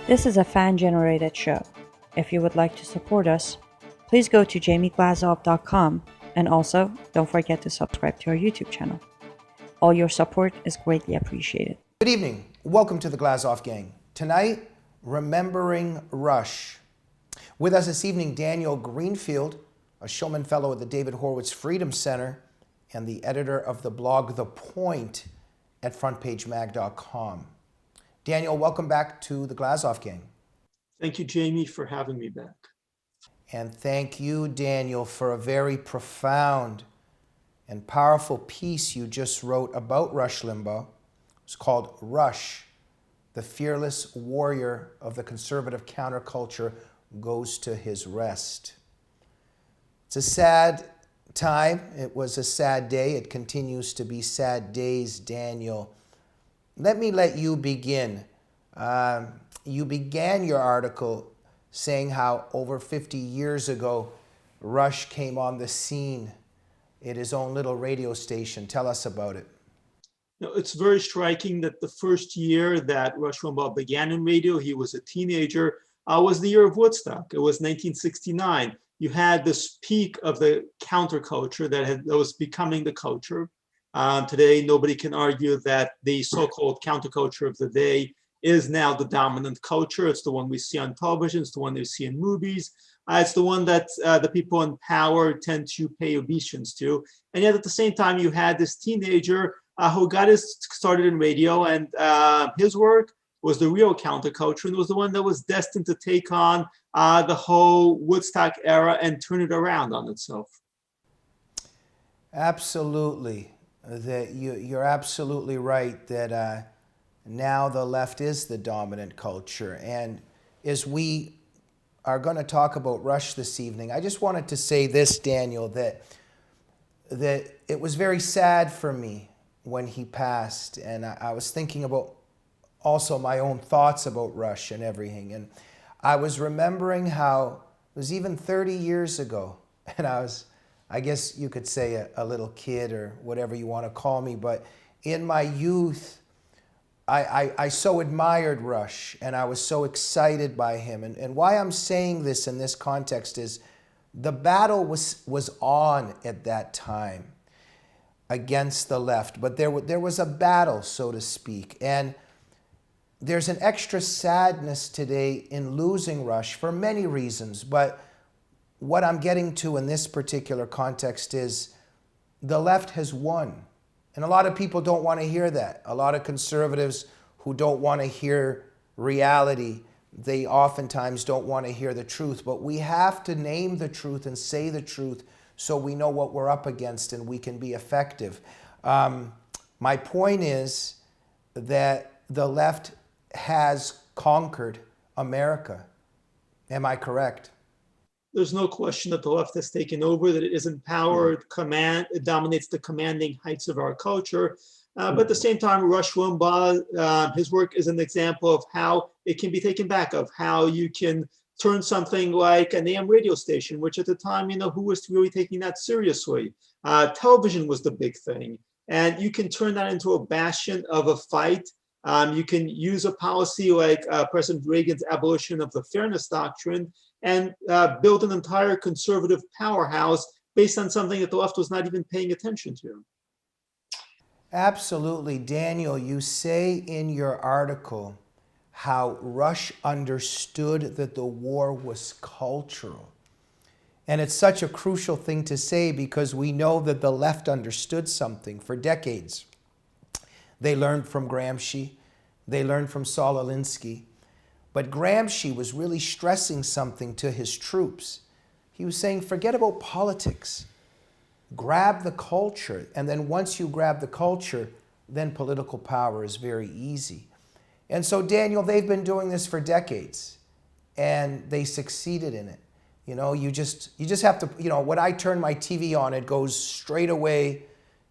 This is a fan-generated show. If you would like to support us, please go to jamieglazov.com and also don't forget to subscribe to our YouTube channel. All your support is greatly appreciated. Good evening. Welcome to the Glazov Gang. Tonight, remembering Rush. With us this evening, Daniel Greenfield, a Shillman Fellow at the David Horowitz Freedom Center and the editor of the blog The Point at frontpagemag.com. Daniel, welcome back to the Glazov Gang. Thank you, Jamie, for having me back. And thank you, Daniel, for a very profound and powerful piece you just wrote about Rush Limbaugh. It's called Rush, the Fearless Warrior of the Conservative Counterculture Goes to His Rest. It's a sad time. It was a sad day. It continues to be sad days, Daniel. Let you begin. You began your article saying how over 50 years ago, Rush came on the scene at his own little radio station. Tell us about it. It's very striking that the first year that Rush Limbaugh began in radio, he was a teenager, was the year of Woodstock. It was 1969. You had this peak of the counterculture that was becoming the culture. Today, nobody can argue that the so-called counterculture of the day is now the dominant culture. It's the one we see on television. It's the one we see in movies. It's the one that the people in power tend to pay obeisance to. And yet at the same time, you had this teenager who got his started in radio, and his work was the real counterculture, and was the one that was destined to take on the whole Woodstock era and turn it around on itself. Absolutely. You're absolutely right that now the left is the dominant culture. And as we are going to talk about Rush this evening, I just wanted to say this, Daniel, that it was very sad for me when he passed. And I was thinking about also my own thoughts about Rush and everything. And I was remembering how it was even 30 years ago, and I guess you could say a little kid or whatever you want to call me, but in my youth, I so admired Rush and I was so excited by him. And why I'm saying this in this context is the battle was on at that time against the left, but there was a battle, so to speak. And there's an extra sadness today in losing Rush for many reasons, but what I'm getting to in this particular context is the left has won. And a lot of people don't want to hear that. A lot of conservatives who don't want to hear reality, they oftentimes don't want to hear the truth. But we have to name the truth and say the truth so we know what we're up against and we can be effective. My point is that the left has conquered America. Am I correct? There's no question that the left has taken over, that it is in power, it dominates the commanding heights of our culture. But at the same time, Rush Limbaugh, his work is an example of how it can be taken back, of how you can turn something like an AM radio station, which at the time, who was really taking that seriously? Television was the big thing. And you can turn that into a bastion of a fight. You can use a policy like President Reagan's abolition of the fairness doctrine and build an entire conservative powerhouse based on something that the left was not even paying attention to. Absolutely. Daniel, you say in your article how Rush understood that the war was cultural. And it's such a crucial thing to say because we know that the left understood something for decades. They learned from Gramsci. They learned from Saul Alinsky. But Gramsci was really stressing something to his troops. He was saying, forget about politics. Grab the culture. And then once you grab the culture, then political power is very easy. And so, Daniel, they've been doing this for decades. And they succeeded in it. You just have to, when I turn my TV on, it goes straight away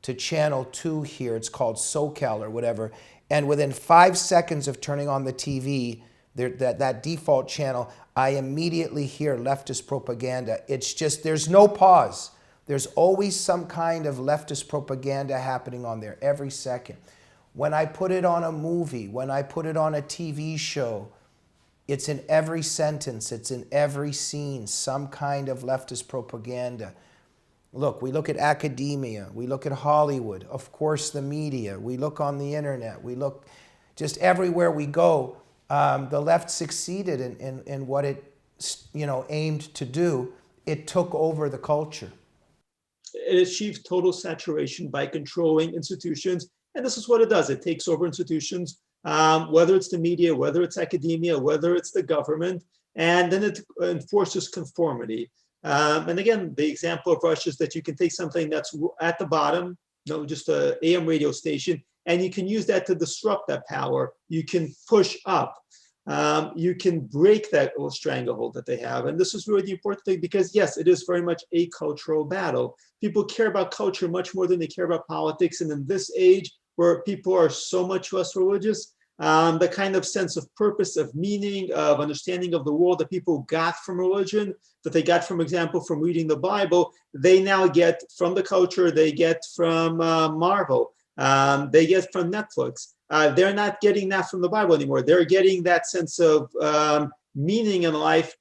to channel 2 here. It's called SoCal or whatever. And within 5 seconds of turning on the TV, that default channel, I immediately hear leftist propaganda. It's just, there's no pause. There's always some kind of leftist propaganda happening on there every second. When I put it on a movie, when I put it on a TV show, It's in every sentence. It's in every scene, some kind of leftist propaganda. Look, we look at academia. We look at Hollywood. Of course, the media. We look on the internet. We look just everywhere we go. The left succeeded in what it aimed to do. It took over the culture. It achieved total saturation by controlling institutions. And this is what it does. It takes over institutions, whether it's the media, whether it's academia, whether it's the government, and then it enforces conformity. And again, the example of Russia is that you can take something that's at the bottom, just a AM radio station, and you can use that to disrupt that power. You can push up. You can break that stranglehold that they have. And this is really the important thing, because yes, it is very much a cultural battle. People care about culture much more than they care about politics. And in this age where people are so much less religious, the kind of sense of purpose, of meaning, of understanding of the world that people got from religion, that they got, for example, from reading the Bible, they now get from the culture, they get from Marvel, they get from Netflix. They're not getting that from the Bible anymore. They're getting that sense of meaning in life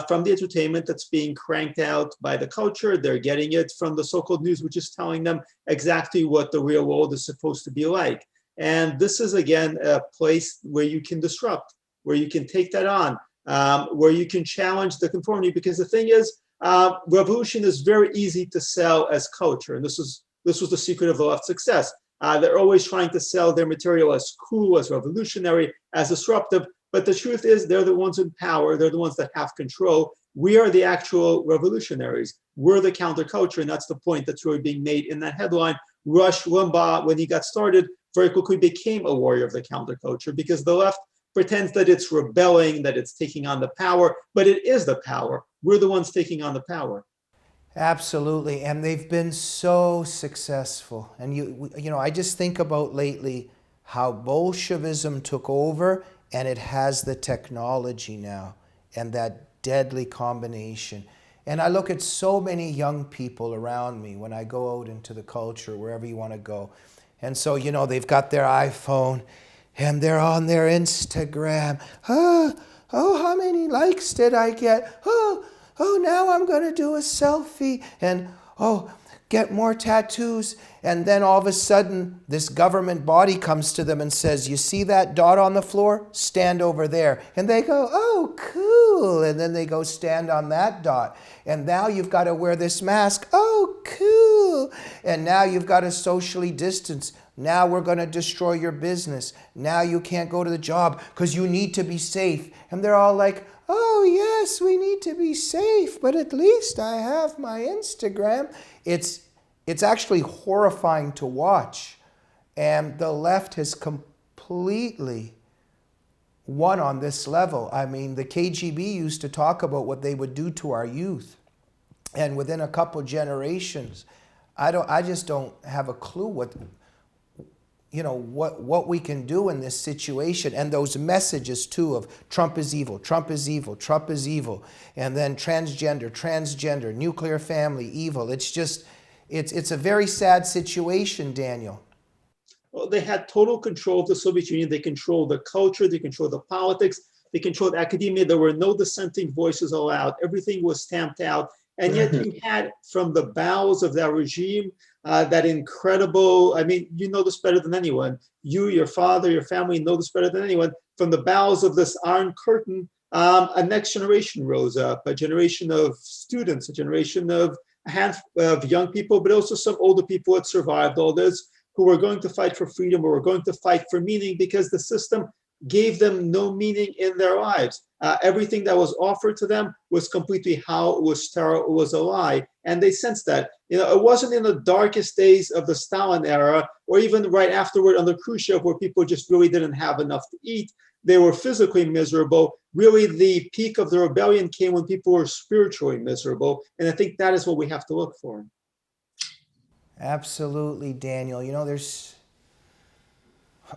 from the entertainment that's being cranked out by the culture. They're getting it from the so-called news, which is telling them exactly what the real world is supposed to be like. And this is, again, a place where you can disrupt, where you can take that on, where you can challenge the conformity. Because the thing is, revolution is very easy to sell as culture. And this was the secret of the left's success. They're always trying to sell their material as cool, as revolutionary, as disruptive. But the truth is, they're the ones in power. They're the ones that have control. We are the actual revolutionaries. We're the counterculture. And that's the point that's really being made in that headline. Rush Limbaugh, when he got started, very quickly became a warrior of the counterculture, because the left pretends that it's rebelling, that it's taking on the power, but it is the power. We're the ones taking on the power. Absolutely, and they've been so successful. And I just think about lately how bolshevism took over, and it has the technology now, and that deadly combination. And I look at so many young people around me when I go out into the culture, wherever you want to go. And so, they've got their iPhone and they're on their Instagram. Oh, how many likes did I get? Oh, now I'm going to do a selfie and, get more tattoos. And then all of a sudden, this government body comes to them and says, you see that dot on the floor? Stand over there. And they go, oh, cool. And then they go stand on that dot. And now you've got to wear this mask. Oh, cool. And now you've got to socially distance. Now we're going to destroy your business. Now you can't go to the job because you need to be safe. And they're all like, oh, yes, we need to be safe, but at least I have my Instagram. It's actually horrifying to watch. And the left has completely won on this level. I mean, the KGB used to talk about what they would do to our youth. And within a couple generations, I just don't have a clue what we can do in this situation. And those messages too of Trump is evil, Trump is evil, Trump is evil, and then transgender, nuclear family, evil. It's a very sad situation, Daniel. Well, they had total control of the Soviet Union. They controlled the culture, they controlled the politics, they controlled academia. There were no dissenting voices allowed. Everything was stamped out. And yet you had, from the bowels of that regime, that incredible, you know this better than anyone. You, your father, your family know this better than anyone. From the bowels of this Iron Curtain, a next generation rose up, a generation of students, a generation of a handful of young people, but also some older people that survived all this, who were going to fight for freedom, who were going to fight for meaning, because the system gave them no meaning in their lives. Everything that was offered to them was completely hollow, it was sterile, it was a lie. And they sensed that. It wasn't in the darkest days of the Stalin era, or even right afterward under Khrushchev, where people just really didn't have enough to eat. They were physically miserable. Really, the peak of the rebellion came when people were spiritually miserable. And I think that is what we have to look for. Absolutely, Daniel. There's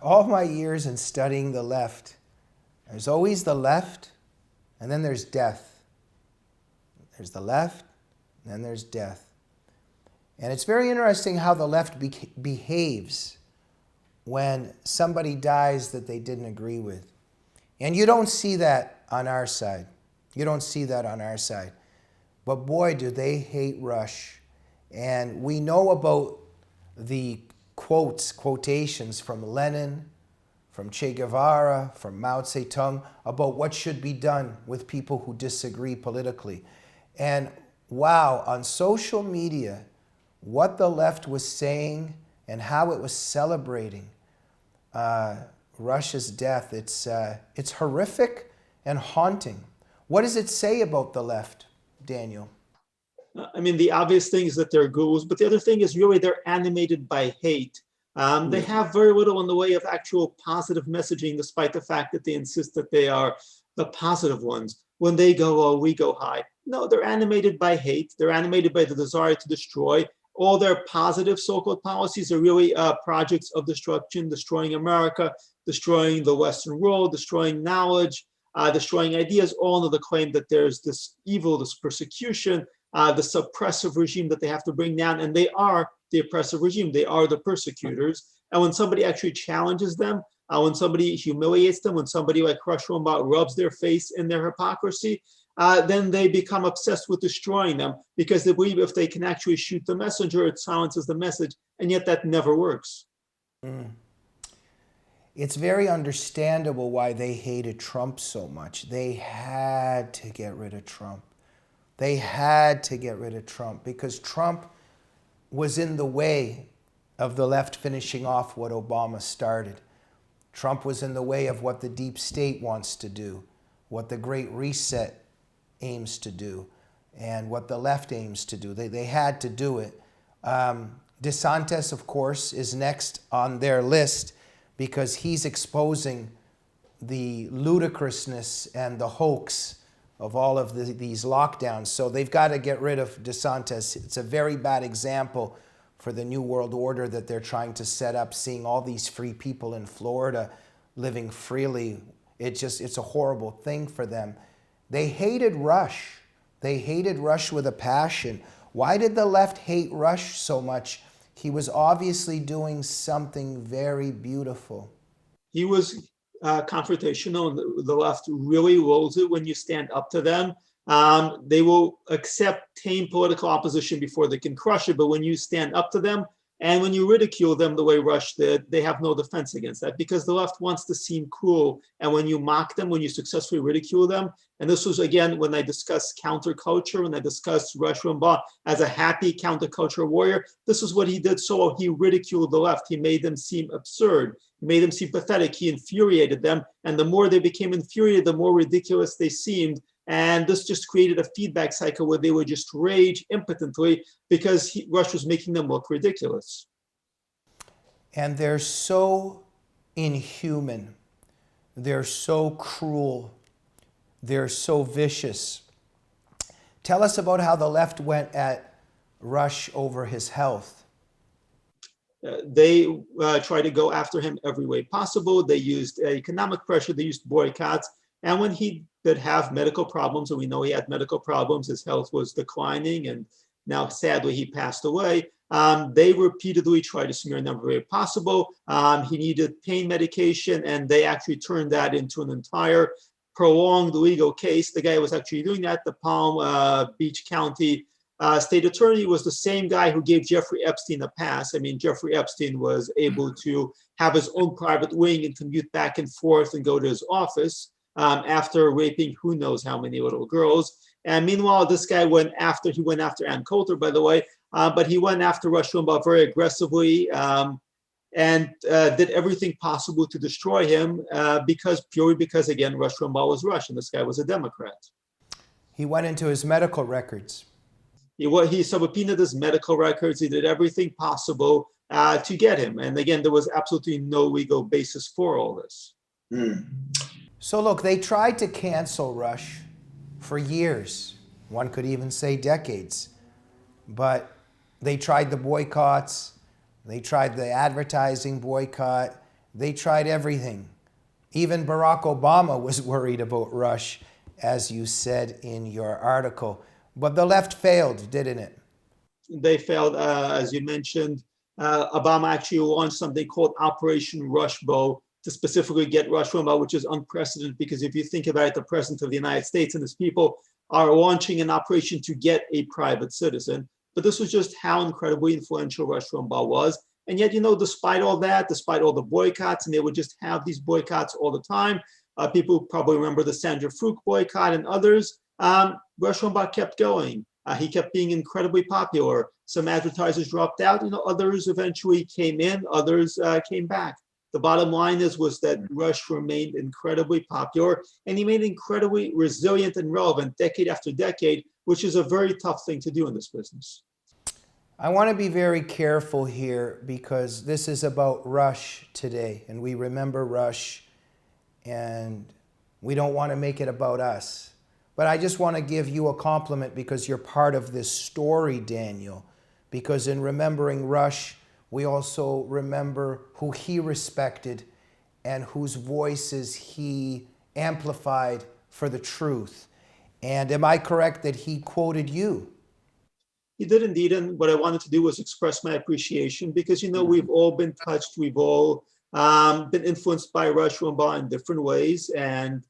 all my years in studying the left, there's always the left, and then there's death. There's the left, and then there's death. And it's very interesting how the left behaves when somebody dies that they didn't agree with. And you don't see that on our side. You don't see that on our side. But boy, do they hate Rush. And we know about the quotations from Lenin, from Che Guevara, from Mao Zedong about what should be done with people who disagree politically. And wow, on social media, what the left was saying and how it was celebrating Rush's death, it's horrific and haunting. What does it say about the left, Daniel? I mean, the obvious thing is that they're ghouls, but the other thing is really they're animated by hate. They have very little in the way of actual positive messaging, despite the fact that they insist that they are the positive ones. When they go low, we go high. No, they're animated by hate. They're animated by the desire to destroy. All their positive so-called policies are really projects of destruction, destroying America, destroying the Western world, destroying knowledge, destroying ideas, all under the claim that there's this evil, this persecution, the suppressive regime that they have to bring down. And they are the oppressive regime. They are the persecutors. And when somebody actually challenges them, when somebody humiliates them, when somebody like Rush Limbaugh rubs their face in their hypocrisy, then they become obsessed with destroying them because they believe if they can actually shoot the messenger, it silences the message. And yet that never works. It's very understandable why they hated Trump so much. They had to get rid of Trump. They had to get rid of Trump because Trump was in the way of the left finishing off what Obama started. Trump was in the way of what the deep state wants to do, what the Great Reset aims to do, and what the left aims to do. They had to do it. DeSantis, of course, is next on their list because he's exposing the ludicrousness and the hoax of all of these lockdowns. So they've got to get rid of DeSantis. It's a very bad example for the New World Order that they're trying to set up, seeing all these free people in Florida living freely. It's a horrible thing for them. They hated Rush. They hated Rush with a passion. Why did the left hate Rush so much? He was obviously doing something very beautiful. He was confrontational, and the left really loathes it when you stand up to them. They will accept tame political opposition before they can crush it, but when you stand up to them and when you ridicule them the way Rush did, they have no defense against that because the left wants to seem cool. And when you mock them, when you successfully ridicule them, and this was, again, when I discuss counterculture, when I discuss Rush Limbaugh as a happy counterculture warrior, this is what he did so well. He ridiculed the left. He made them seem absurd. He made them seem pathetic. He infuriated them. And the more they became infuriated, the more ridiculous they seemed. And this just created a feedback cycle where they would just rage impotently because Rush was making them look ridiculous. And they're so inhuman. They're so cruel. They're so vicious. Tell us about how the left went at Rush over his health. They tried to go after him every way possible. They used economic pressure. They used boycotts. And when he did have medical problems, and we know he had medical problems, his health was declining, and now sadly he passed away. They repeatedly tried to smear him every way possible. He needed pain medication, and they actually turned that into an entire prolonged legal case. The guy who was actually doing that, the Palm Beach County state attorney, was the same guy who gave Jeffrey Epstein a pass. I mean, Jeffrey Epstein was able to have his own private wing and commute back and forth and go to his office after raping who knows how many little girls. And meanwhile, this guy went after Ann Coulter, by the way, but he went after Rush Limbaugh very aggressively and did everything possible to destroy him purely because, again, Rush Limbaugh was Russian. This guy was a Democrat. He went into his medical records. He subpoenaed his medical records. He did everything possible to get him. And again, there was absolutely no legal basis for all this. So look, they tried to cancel Rush for years. One could even say decades. But they tried the boycotts. They tried the advertising boycott. They tried everything. Even Barack Obama was worried about Rush, as you said in your article. But the left failed, didn't it? They failed, as you mentioned. Obama actually launched something called Operation Rushbow, to specifically get Rush Limbaugh, which is unprecedented because if you think about it, the President of the United States and his people are launching an operation to get a private citizen. But this was just how incredibly influential Rush Limbaugh was. And yet, despite all that, despite all the boycotts, and they would just have these boycotts all the time. People probably remember the Sandra Fruch boycott and others. Rush Limbaugh kept going. He kept being incredibly popular. Some advertisers dropped out. Others eventually came in. Others came back. The bottom line was that Rush remained incredibly popular, and he made incredibly resilient and relevant decade after decade, which is a very tough thing to do in this business. I want to be very careful here because this is about Rush today, and we remember Rush, and we don't want to make it about us. But I just want to give you a compliment because you're part of this story, Daniel, because in remembering Rush, we also remember who he respected and whose voices he amplified for the truth. And am I correct that he quoted you? He did indeed, and what I wanted to do was express my appreciation because, we've all been touched, we've all been influenced by Rush Limbaugh in different ways, and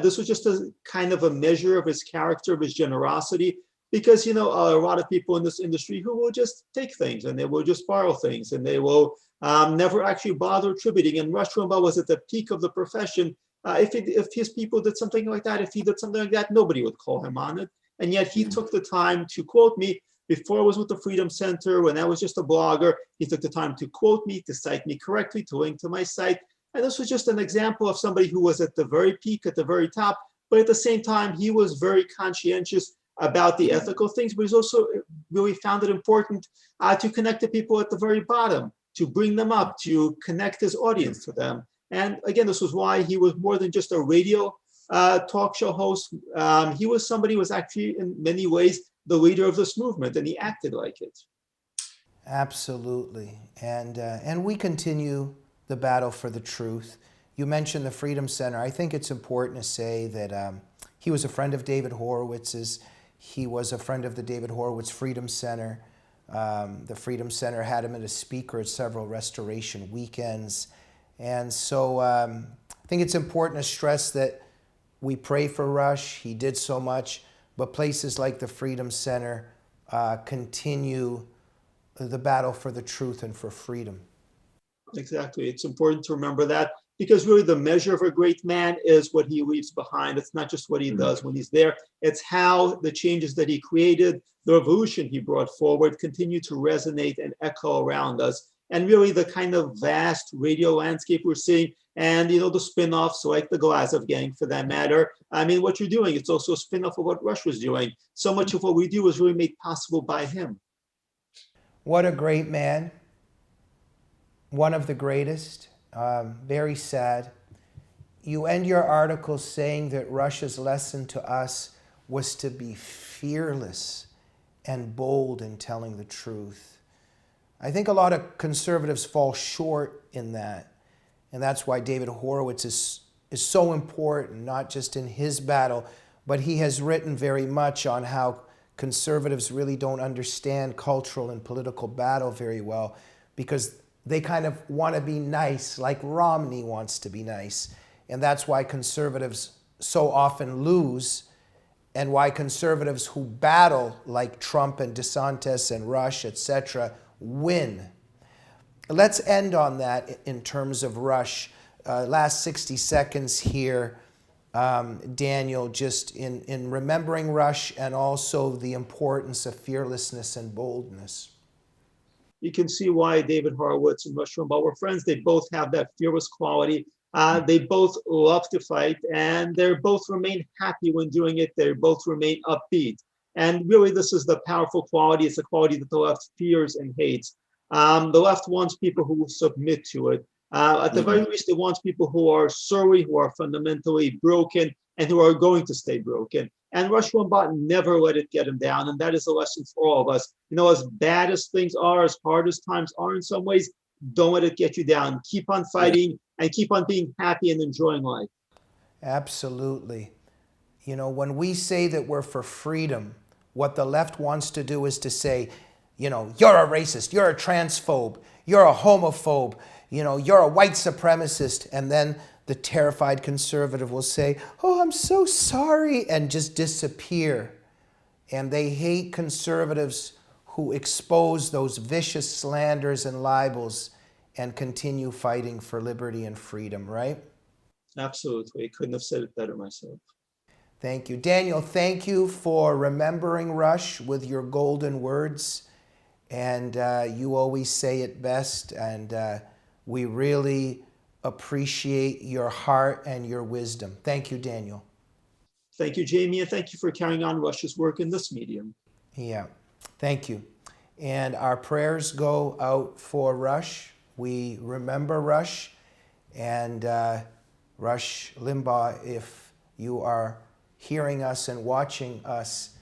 this was just a kind of a measure of his character, of his generosity, because, a lot of people in this industry who will just take things and they will just borrow things and they will never actually bother attributing, and Rush Limbaugh was at the peak of the profession. If his people did something like that, if he did something like that, nobody would call him on it, and yet he took the time to quote me. Before I was with the Freedom Center, when I was just a blogger, he took the time to quote me, to cite me correctly, to link to my site. And this was just an example of somebody who was at the very peak, at the very top, but at the same time, he was very conscientious about the ethical things, but he's also really found it important to connect the people at the very bottom, to bring them up, to connect his audience to them. And again, this was why he was more than just a radio talk show host. He was somebody who was actually, in many ways, the leader of this movement, and he acted like it. Absolutely. And we continue the battle for the truth. You mentioned the Freedom Center. I think it's important to say that he was a friend of David Horowitz's. He was a friend of the David Horowitz Freedom Center. The Freedom Center had him as a speaker at several restoration weekends. And so I think it's important to stress that we pray for Rush. He did so much. But places like the Freedom Center continue the battle for the truth and for freedom. Exactly. It's important to remember that because really the measure of a great man is what he leaves behind. It's not just what he does when he's there. It's how the changes that he created, the revolution he brought forward, continue to resonate and echo around us. And really the kind of vast radio landscape we're seeing, and the spin-offs like the Glazov Gang for that matter. I mean, what you're doing, it's also a spin-off of what Rush was doing. So much of what we do is really made possible by him. What a great man. One of the greatest. Very sad. You end your article saying that Rush's lesson to us was to be fearless and bold in telling the truth. I think a lot of conservatives fall short in that. And that's why David Horowitz is so important, not just in his battle, but he has written very much on how conservatives really don't understand cultural and political battle very well because they kind of want to be nice, like Romney wants to be nice. And that's why conservatives so often lose, and why conservatives who battle, like Trump and DeSantis and Rush, etc., win. Let's end on that in terms of Rush. Last 60 seconds here, Daniel, just in remembering Rush and also the importance of fearlessness and boldness. You can see why David Horowitz and Rush Limbaugh were friends. They both have that fearless quality. They both love to fight, and they both remain happy when doing it. They both remain upbeat. And really, this is the powerful quality. It's a quality that the left fears and hates. The left wants people who will submit to it. At the very least, it wants people who are surly, who are fundamentally broken, and who are going to stay broken. And Rush Limbaugh never let it get him down. And that is a lesson for all of us. As bad as things are, as hard as times are in some ways, don't let it get you down. Keep on fighting and keep on being happy and enjoying life. Absolutely. When we say that we're for freedom, what the left wants to do is to say, you're a racist, you're a transphobe, you're a homophobe, you're a white supremacist, and then the terrified conservative will say, oh, I'm so sorry, and just disappear. And they hate conservatives who expose those vicious slanders and libels and continue fighting for liberty and freedom, right? Absolutely. I couldn't have said it better myself. Thank you. Daniel, thank you for remembering Rush with your golden words. And you always say it best. And we really appreciate your heart and your wisdom. Thank you, Daniel. Thank you, Jamie, and thank you for carrying on Rush's work in this medium. Yeah, thank you. And our prayers go out for Rush. We remember Rush. And Rush Limbaugh, if you are hearing us and watching us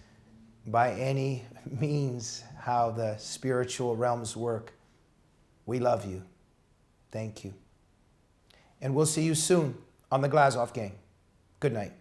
by any means, how the spiritual realms work, we love you. Thank you. And we'll see you soon on the Glazov Gang. Good night.